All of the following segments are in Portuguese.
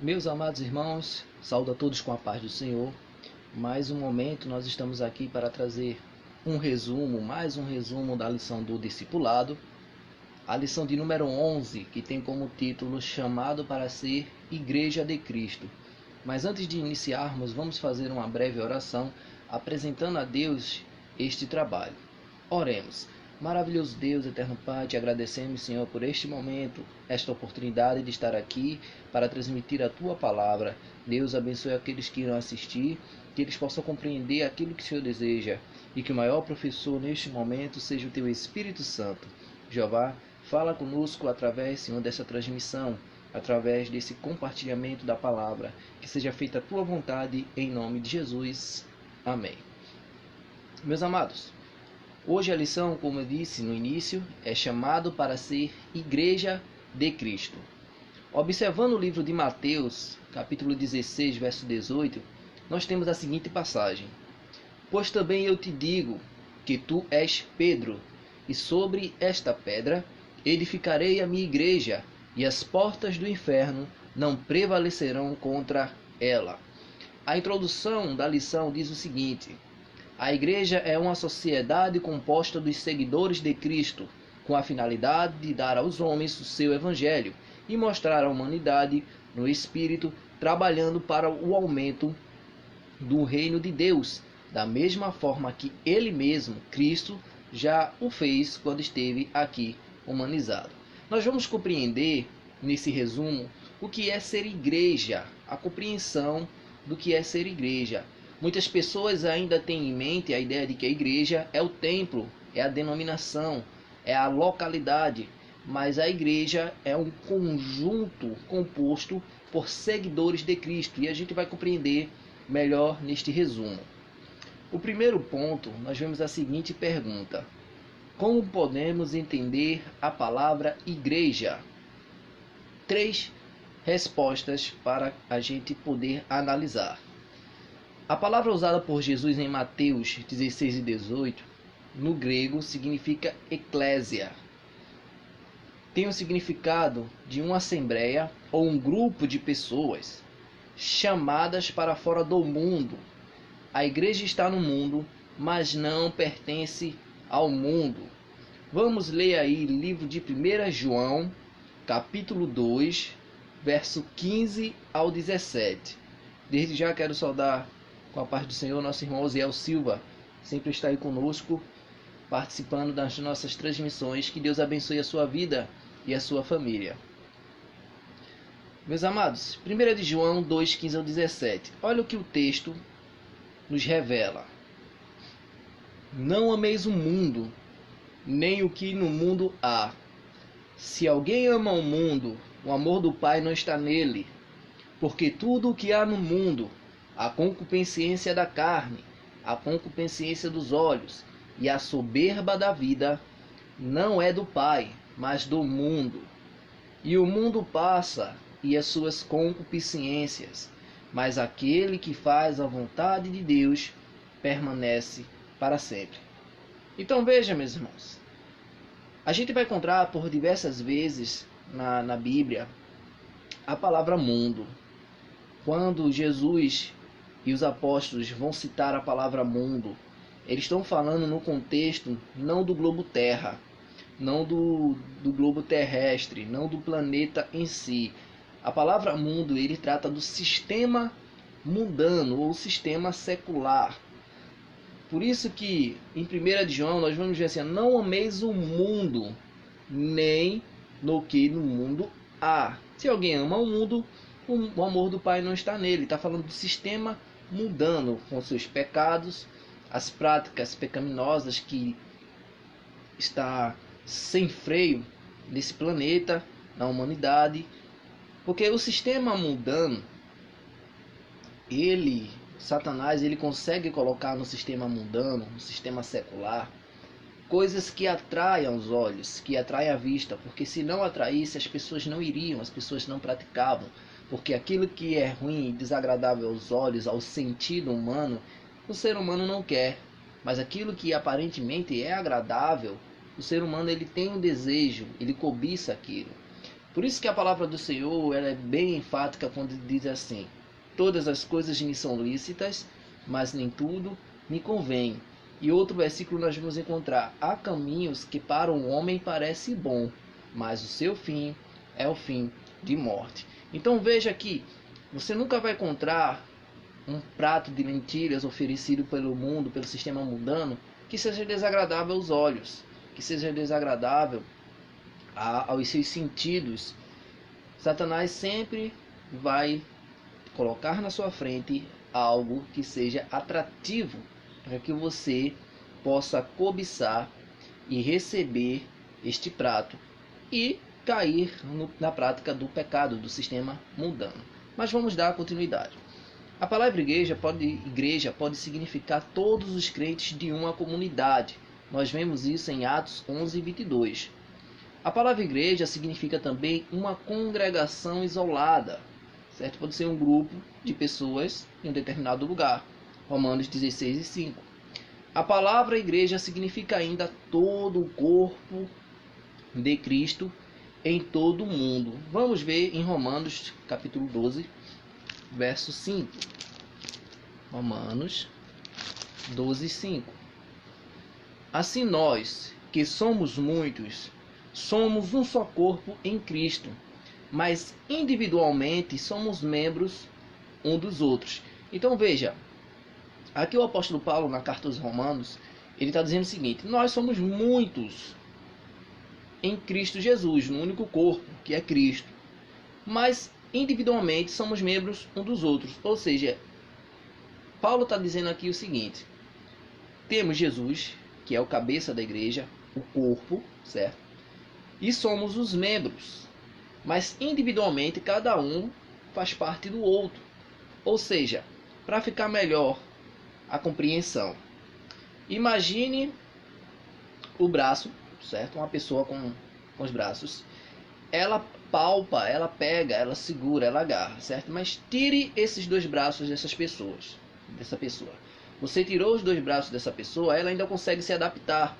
Meus amados irmãos, saúdo a todos com a paz do Senhor. Mais um momento nós estamos aqui para trazer mais um resumo da lição do discipulado, a lição de número 11, que tem como título Chamado para ser Igreja de Cristo. Mas antes de iniciarmos, vamos fazer uma breve oração apresentando a Deus este trabalho. Oremos. Maravilhoso Deus, eterno Pai, te agradecemos, Senhor, por este momento, esta oportunidade de estar aqui para transmitir a Tua palavra. Deus, abençoe aqueles que irão assistir, que eles possam compreender aquilo que o Senhor deseja e que o maior professor neste momento seja o Teu Espírito Santo. Jeová, fala conosco através, Senhor, dessa transmissão, através desse compartilhamento da palavra, que seja feita a Tua vontade, em nome de Jesus. Amém. Meus amados, hoje a lição, como eu disse no início, é chamado para ser Igreja de Cristo. Observando o livro de Mateus, capítulo 16, verso 18, nós temos a seguinte passagem: Pois também eu te digo que tu és Pedro, e sobre esta pedra edificarei a minha igreja, e as portas do inferno não prevalecerão contra ela. A introdução da lição diz o seguinte: a igreja é uma sociedade composta dos seguidores de Cristo, com a finalidade de dar aos homens o seu evangelho e mostrar à humanidade no Espírito, trabalhando para o aumento do reino de Deus, da mesma forma que Ele mesmo, Cristo, já o fez quando esteve aqui humanizado. Nós vamos compreender, nesse resumo, o que é ser igreja, a compreensão do que é ser igreja. Muitas pessoas ainda têm em mente a ideia de que a igreja é o templo, é a denominação, é a localidade, mas a igreja é um conjunto composto por seguidores de Cristo, e a gente vai compreender melhor neste resumo. O primeiro ponto, nós vemos a seguinte pergunta: como podemos entender a palavra igreja? 3 respostas para a gente poder analisar. A palavra usada por Jesus em Mateus 16 e 18, no grego, significa eclésia. Tem o significado de uma assembleia ou um grupo de pessoas chamadas para fora do mundo. A igreja está no mundo, mas não pertence ao mundo. Vamos ler aí o livro de 1 João, capítulo 2, verso 15 ao 17. Desde já quero saudar com a paz do Senhor nosso irmão Osiel Silva, sempre está aí conosco, participando das nossas transmissões. Que Deus abençoe a sua vida e a sua família. Meus amados, 1 de João 2, 15 ao 17. Olha o que o texto nos revela. Não ameis o mundo, nem o que no mundo há. Se alguém ama o mundo, o amor do Pai não está nele. Porque tudo o que há no mundo, a concupiscência da carne, a concupiscência dos olhos e a soberba da vida, não é do Pai, mas do mundo. E o mundo passa, e as suas concupiscências, mas aquele que faz a vontade de Deus permanece para sempre. Então veja, meus irmãos, a gente vai encontrar por diversas vezes na Bíblia a palavra mundo. Quando Jesus e os apóstolos vão citar a palavra mundo, eles estão falando no contexto não do globo terra, não do globo terrestre, não do planeta em si. A palavra mundo, ele trata do sistema mundano ou sistema secular. Por isso que em 1 de João nós vamos ver assim: não ameis o mundo, nem no que no mundo há. Se alguém ama o mundo, o amor do Pai não está nele. Está falando do sistema mundano, com seus pecados, as práticas pecaminosas que está sem freio nesse planeta, na humanidade. Porque o sistema mundano, Satanás, ele consegue colocar no sistema mundano, no sistema secular, coisas que atraem aos olhos, que atraem à vista, porque se não atraísse, as pessoas não iriam, as pessoas não praticavam, porque aquilo que é ruim e desagradável aos olhos, ao sentido humano, o ser humano não quer, mas aquilo que aparentemente é agradável, o ser humano ele tem um desejo, ele cobiça aquilo. Por isso que a palavra do Senhor ela é bem enfática quando diz assim: todas as coisas me são lícitas, mas nem tudo me convém. E outro versículo nós vamos encontrar: há caminhos que para o homem parece bom, mas o seu fim é o fim de morte. Então veja que você nunca vai encontrar um prato de lentilhas oferecido pelo mundo, pelo sistema mundano, que seja desagradável aos olhos, que seja desagradável aos seus sentidos. Satanás sempre vai colocar na sua frente algo que seja atrativo para que você possa cobiçar e receber este prato e cair na prática do pecado do sistema mundano. Mas vamos dar continuidade. A palavra igreja pode significar todos os crentes de uma comunidade. Nós vemos isso em Atos 11:22. A palavra igreja significa também uma congregação isolada, certo? Pode ser um grupo de pessoas em um determinado lugar. Romanos 16:5. A palavra igreja significa ainda todo o corpo de Cristo em todo o mundo. Vamos ver em Romanos capítulo 12, verso 5. Romanos 12:5. Assim nós, que somos muitos, somos um só corpo em Cristo, mas individualmente somos membros um dos outros. Então veja, aqui o apóstolo Paulo na carta aos Romanos, ele está dizendo o seguinte: nós somos muitos em Cristo Jesus, no único corpo que é Cristo, mas individualmente somos membros um dos outros. Ou seja, Paulo está dizendo aqui o seguinte: temos Jesus, que é o cabeça da igreja, o corpo, certo? E somos os membros, mas individualmente cada um faz parte do outro. Ou seja, para ficar melhor a compreensão, imagine o braço, certo? Uma pessoa com os braços, ela palpa, ela pega, ela segura, ela agarra, certo? Mas tire esses dois braços dessa pessoa. Você tirou os dois braços dessa pessoa, ela ainda consegue se adaptar.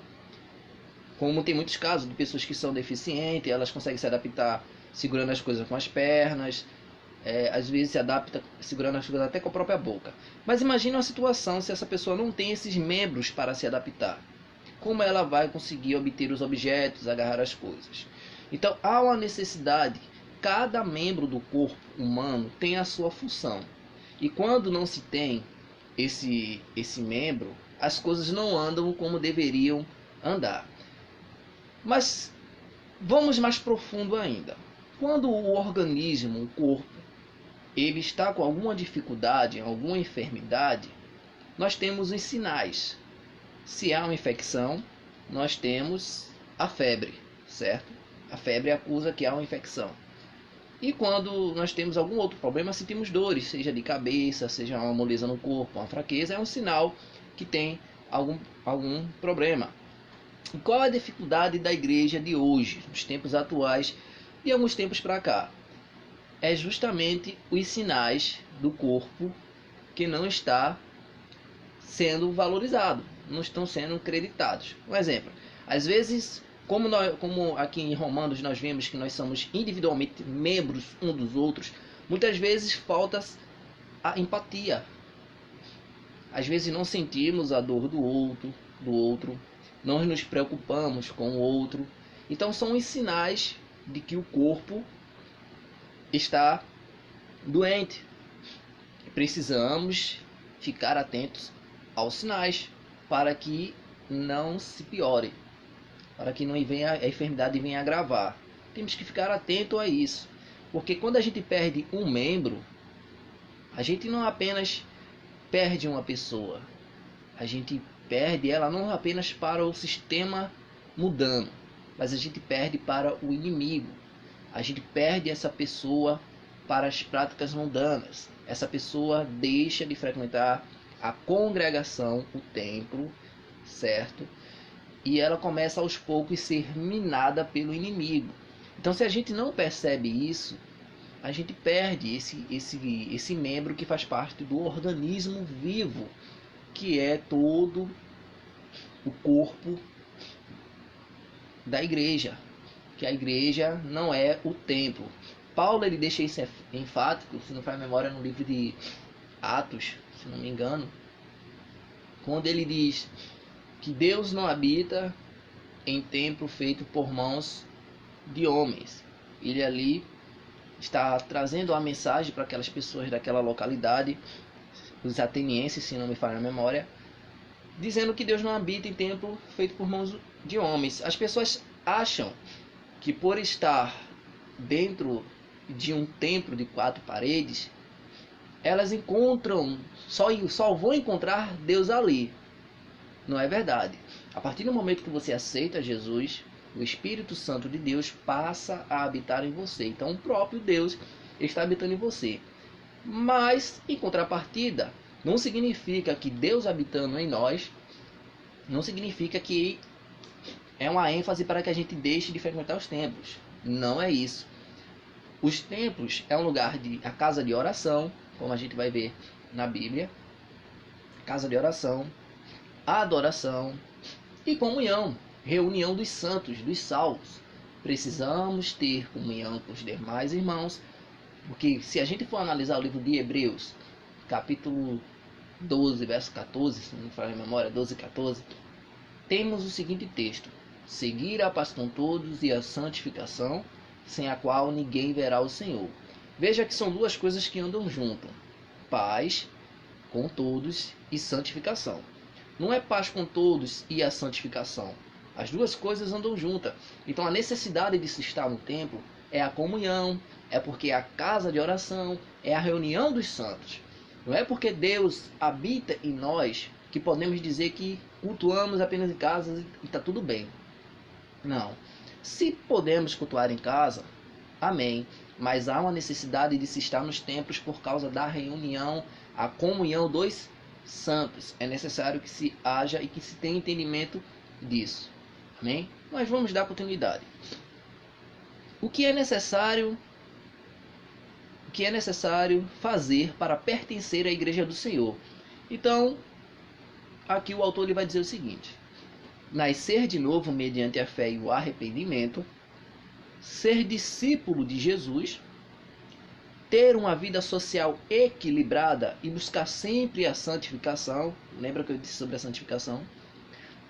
Como tem muitos casos de pessoas que são deficientes, elas conseguem se adaptar segurando as coisas com as pernas, às vezes se adapta segurando as coisas até com a própria boca. Mas imagine uma situação se essa pessoa não tem esses membros para se adaptar. Como ela vai conseguir obter os objetos, agarrar as coisas? Então há uma necessidade. Cada membro do corpo humano tem a sua função. E quando não se tem esse membro, as coisas não andam como deveriam andar. Mas vamos mais profundo ainda. Quando o organismo, o corpo, ele está com alguma dificuldade, alguma enfermidade, nós temos os sinais. Se há uma infecção, nós temos a febre, certo? A febre acusa que há uma infecção. E quando nós temos algum outro problema, sentimos dores, seja de cabeça, seja uma moleza no corpo, uma fraqueza, é um sinal que tem algum problema. E qual é a dificuldade da igreja de hoje, nos tempos atuais e alguns tempos para cá? É justamente os sinais do corpo que não está sendo valorizado, não estão sendo creditados. Um exemplo, às vezes, como aqui em Romanos nós vemos que nós somos individualmente membros um dos outros, muitas vezes falta a empatia. Às vezes não sentimos a dor do outro, não nos preocupamos com o outro. Então são os sinais de que o corpo está doente. Precisamos ficar atentos aos sinais para que não se piore, para que não venha a enfermidade venha agravar. Temos que ficar atento a isso, porque quando a gente perde um membro, a gente não apenas perde uma pessoa, a gente perde ela não apenas para o sistema mundano, mas a gente perde para o inimigo. A gente perde essa pessoa para as práticas mundanas. Essa pessoa deixa de frequentar a congregação, o templo, certo? E ela começa aos poucos a ser minada pelo inimigo. Então, se a gente não percebe isso, a gente perde esse membro que faz parte do organismo vivo, que é todo o corpo da igreja, que a igreja não é o templo. Paulo ele deixa isso enfático, se não faz memória, no livro de Atos, se não me engano, quando ele diz que Deus não habita em templo feito por mãos de homens. Ele ali está trazendo a mensagem para aquelas pessoas daquela localidade, os atenienses, se não me falha a memória, dizendo que Deus não habita em templo feito por mãos de homens. As pessoas acham que por estar dentro de um templo de 4 paredes, elas encontram, só vão encontrar Deus ali. Não é verdade. A partir do momento que você aceita Jesus, o Espírito Santo de Deus passa a habitar em você. Então o próprio Deus está habitando em você. Mas, em contrapartida, não significa que Deus habitando em nós, não significa que é uma ênfase para que a gente deixe de frequentar os templos. Não é isso. Os templos é um lugar a casa de oração, como a gente vai ver na Bíblia. Casa de oração, adoração e comunhão, reunião dos santos, dos salvos. Precisamos ter comunhão com os demais irmãos, porque se a gente for analisar o livro de Hebreus, capítulo 12, verso 14, se não me falha a memória, 12 e 14, temos o seguinte texto: seguir a paz com todos e a santificação, sem a qual ninguém verá o Senhor. Veja que são duas coisas que andam juntas: paz com todos e santificação. Não é paz com todos e a santificação. As duas coisas andam juntas. Então a necessidade de se estar no templo é a comunhão, é porque é a casa de oração, é a reunião dos santos. Não é porque Deus habita em nós que podemos dizer que cultuamos apenas em casa e está tudo bem. Não. Se podemos cultuar em casa, amém. Mas há uma necessidade de se estar nos templos por causa da reunião, a comunhão dos santos. É necessário que se haja e que se tenha entendimento disso. Amém? Mas vamos dar continuidade. O que é necessário fazer para pertencer à igreja do Senhor? Então, aqui o autor ele vai dizer o seguinte: nascer de novo mediante a fé e o arrependimento, ser discípulo de Jesus, ter uma vida social equilibrada e buscar sempre a santificação. Lembra que eu disse sobre a santificação?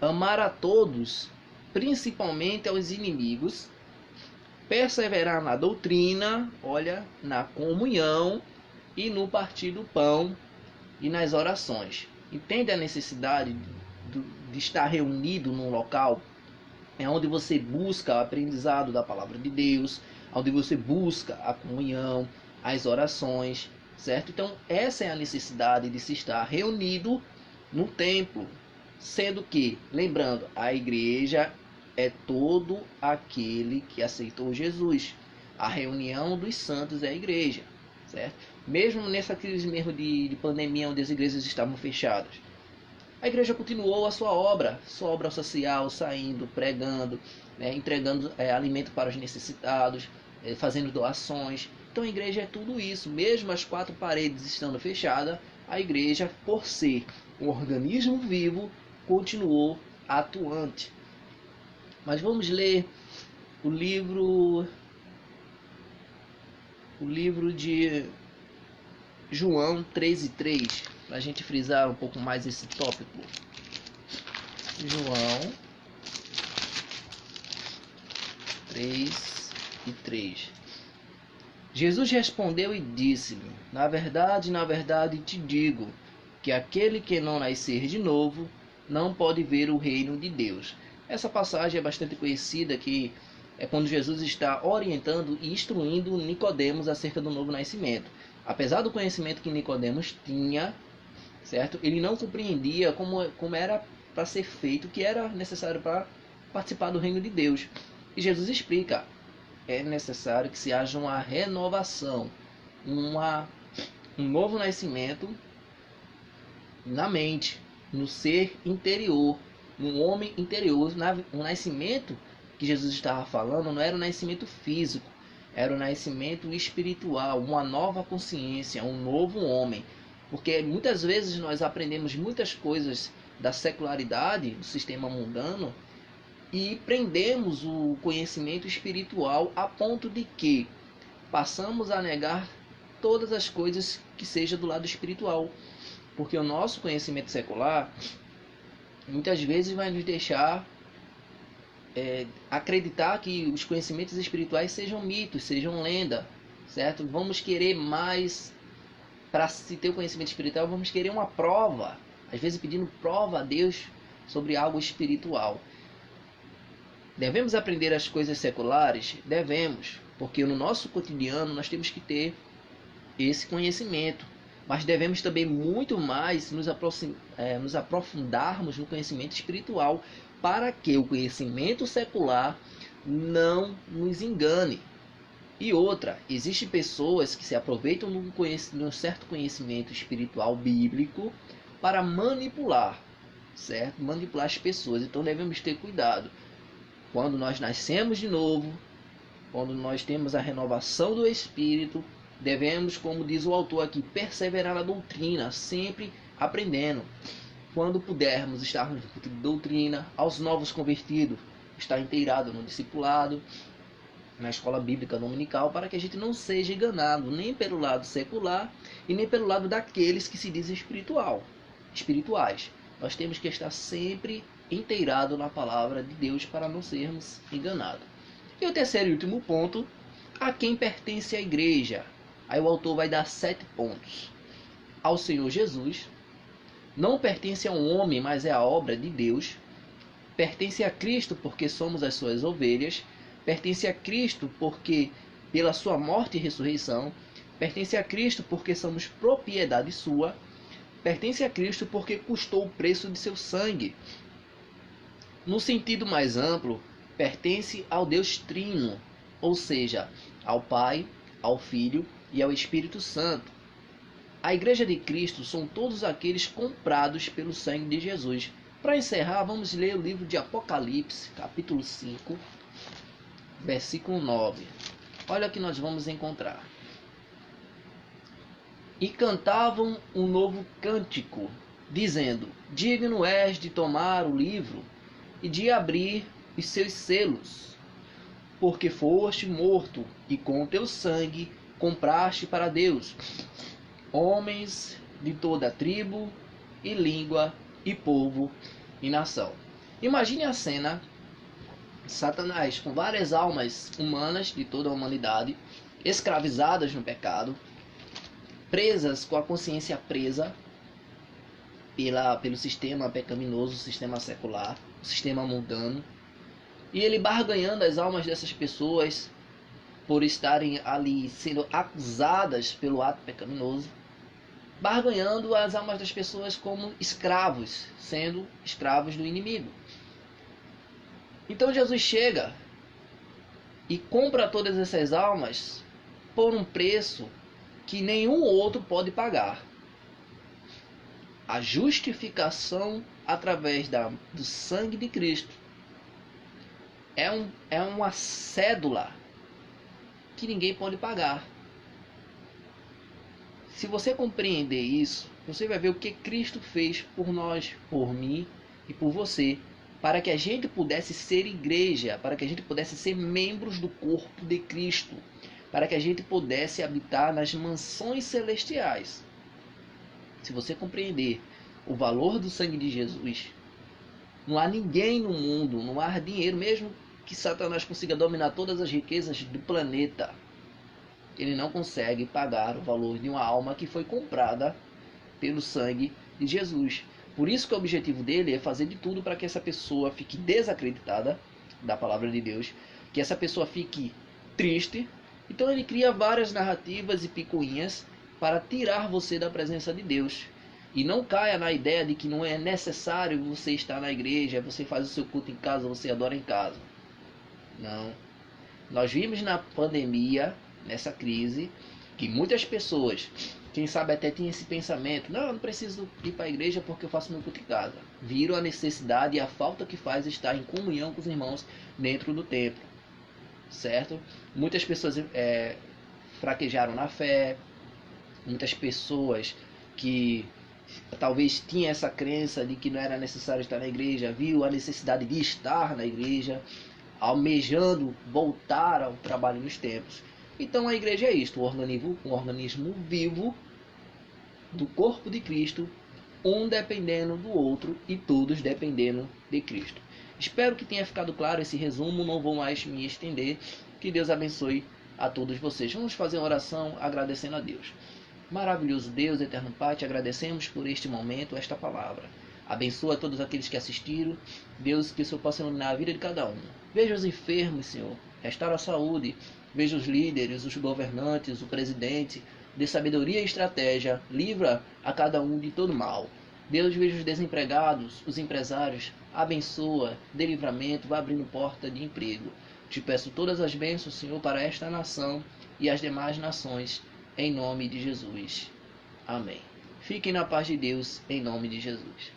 Amar a todos, principalmente aos inimigos, perseverar na doutrina, olha, na comunhão e no partir do pão e nas orações. Entende a necessidade de estar reunido num local onde você busca o aprendizado da palavra de Deus, onde você busca a comunhão, as orações, certo? Então essa é a necessidade de se estar reunido no templo, sendo que, lembrando, a igreja é todo aquele que aceitou Jesus. A reunião dos santos é a igreja, certo? Mesmo nessa crise mesmo de pandemia, onde as igrejas estavam fechadas, a igreja continuou a sua obra social, saindo, pregando, entregando alimento para os necessitados, fazendo doações. Então a igreja é tudo isso. Mesmo as 4 paredes estando fechadas, a igreja, por ser um organismo vivo, continuou atuante. Mas vamos ler o livro de João 3:3, para a gente frisar um pouco mais esse tópico. João 3:3. Jesus respondeu e disse-lhe: na verdade te digo, que aquele que não nascer de novo não pode ver o reino de Deus. Essa passagem é bastante conhecida, que é quando Jesus está orientando e instruindo Nicodemos acerca do novo nascimento. Apesar do conhecimento que Nicodemos tinha, certo? Ele não compreendia como era para ser feito, o que era necessário para participar do reino de Deus. E Jesus explica: é necessário que se haja uma renovação, um novo nascimento na mente, no ser interior, no homem interior. O nascimento que Jesus estava falando não era o nascimento físico, era o nascimento espiritual, uma nova consciência, um novo homem. Porque muitas vezes nós aprendemos muitas coisas da secularidade, do sistema mundano, e prendemos o conhecimento espiritual a ponto de que passamos a negar todas as coisas que seja do lado espiritual, porque o nosso conhecimento secular muitas vezes vai nos deixar acreditar que os conhecimentos espirituais sejam mitos, sejam lenda, certo? Vamos querer mais, para se ter o conhecimento espiritual, vamos querer uma prova, às vezes pedindo prova a Deus sobre algo espiritual. Devemos aprender as coisas seculares? Devemos, porque no nosso cotidiano nós temos que ter esse conhecimento, mas devemos também muito mais nos aprofundarmos no conhecimento espiritual, para que o conhecimento secular não nos engane. E outra, existem pessoas que se aproveitam de um certo conhecimento espiritual bíblico para manipular, certo? Manipular as pessoas. Então devemos ter cuidado. Quando nós nascemos de novo, quando nós temos a renovação do Espírito, devemos, como diz o autor aqui, perseverar na doutrina, sempre aprendendo. Quando pudermos estar no culto de doutrina, aos novos convertidos, estar inteirado no discipulado, na escola bíblica dominical, para que a gente não seja enganado, nem pelo lado secular e nem pelo lado daqueles que se dizem espirituais. Nós temos que estar sempre inteirado na palavra de Deus para não sermos enganados. E o terceiro e último ponto, a quem pertence a igreja. Aí o autor vai dar 7 pontos. Ao Senhor Jesus, não pertence a um homem, mas é a obra de Deus. Pertence a Cristo porque somos as suas ovelhas. Pertence a Cristo porque pela sua morte e ressurreição. Pertence a Cristo porque somos propriedade sua. Pertence a Cristo porque custou o preço de seu sangue. No sentido mais amplo, pertence ao Deus Trino, ou seja, ao Pai, ao Filho e ao Espírito Santo. A Igreja de Cristo são todos aqueles comprados pelo sangue de Jesus. Para encerrar, vamos ler o livro de Apocalipse, capítulo 5, versículo 9. Olha o que nós vamos encontrar. E cantavam um novo cântico, dizendo: digno és de tomar o livro e de abrir os seus selos, porque foste morto e com teu sangue compraste para Deus homens de toda tribo e língua e povo e nação. Imagine a cena: Satanás com várias almas humanas de toda a humanidade, escravizadas no pecado, presas, com a consciência presa pelo sistema pecaminoso, o sistema secular, o sistema mundano, e ele barganhando as almas dessas pessoas por estarem ali sendo acusadas pelo ato pecaminoso, barganhando as almas das pessoas como escravos, sendo escravos do inimigo. Então Jesus chega e compra todas essas almas por um preço que nenhum outro pode pagar. A justificação através do sangue de Cristo é uma cédula que ninguém pode pagar. Se você compreender isso, você vai ver o que Cristo fez por nós, por mim e por você, para que a gente pudesse ser igreja, para que a gente pudesse ser membros do corpo de Cristo, para que a gente pudesse habitar nas mansões celestiais. Se você compreender o valor do sangue de Jesus, não há ninguém no mundo, não há dinheiro, mesmo que Satanás consiga dominar todas as riquezas do planeta, ele não consegue pagar o valor de uma alma que foi comprada pelo sangue de Jesus. Por isso que o objetivo dele é fazer de tudo para que essa pessoa fique desacreditada da palavra de Deus, que essa pessoa fique triste. Então ele cria várias narrativas e picuinhas para tirar você da presença de Deus. E não caia na ideia de que não é necessário você estar na igreja, você faz o seu culto em casa, você adora em casa. Não. Nós vimos na pandemia, nessa crise, que muitas pessoas, quem sabe até tinha esse pensamento: não, eu não preciso ir para a igreja porque eu faço meu culto em casa. Viram a necessidade e a falta que faz estar em comunhão com os irmãos dentro do templo, certo? Muitas pessoas fraquejaram na fé, muitas pessoas que talvez tinha essa crença de que não era necessário estar na igreja, viu a necessidade de estar na igreja, almejando voltar ao trabalho nos templos. Então a igreja é isto, um organismo vivo do corpo de Cristo, um dependendo do outro e todos dependendo de Cristo. Espero que tenha ficado claro esse resumo, não vou mais me estender. Que Deus abençoe a todos vocês. Vamos fazer uma oração agradecendo a Deus. Maravilhoso Deus, eterno Pai, te agradecemos por este momento, esta palavra. Abençoa todos aqueles que assistiram. Deus, que o Senhor possa iluminar a vida de cada um. Veja os enfermos, Senhor. Restaura a saúde. Veja os líderes, os governantes, o presidente. Dê sabedoria e estratégia. Livra a cada um de todo mal. Deus, veja os desempregados, os empresários. Abençoa, dê livramento, vá abrindo porta de emprego. Te peço todas as bênçãos, Senhor, para esta nação e as demais nações, em nome de Jesus. Amém. Fiquem na paz de Deus, em nome de Jesus.